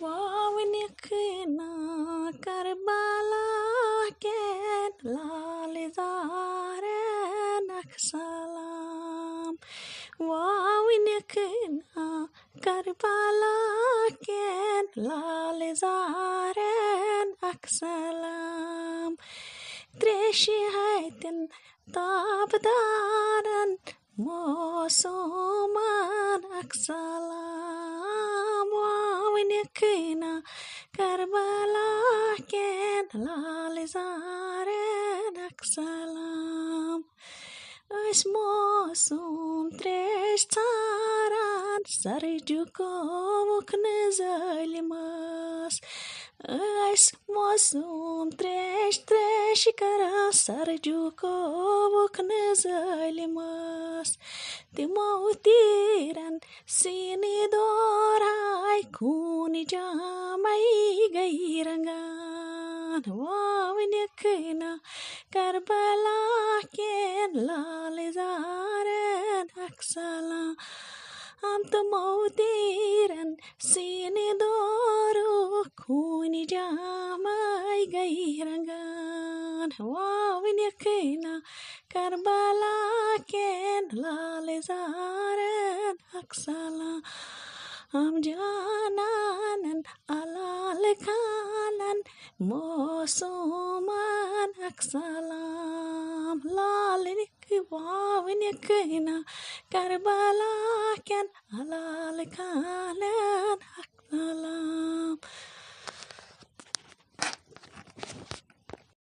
वावनिकना Karbala के लाल ज़ारे नक्सलाम वावनिकना Karbala के लाल ज़ारे नक्सलाम त्रेशी हैतिन ताबदारन मोसोमान अक्सलाम वावनिकना Karbala के लाल ज़ारे नक्सलाम अस मोसोम त्रेश सारान सरजुको वुकन ज़लिमस अस मोसोम त्रेश करा सरजुको वुकन ज़लिमस तिमो तीरन सीने दोराय खून जामई गई रंगान वावनिकना करबला के लाल ज़ारे नक्सलाम हम तिमो तीरन सीने दोरो खून जामई गई रंगान वावनिकना करबला के लाल ज़ारे नक्सलाम हम जानन अलाल खानन मोसोमान अक्सलाम लाल वावनिकना करबला के अलाल खानन अक्सलाम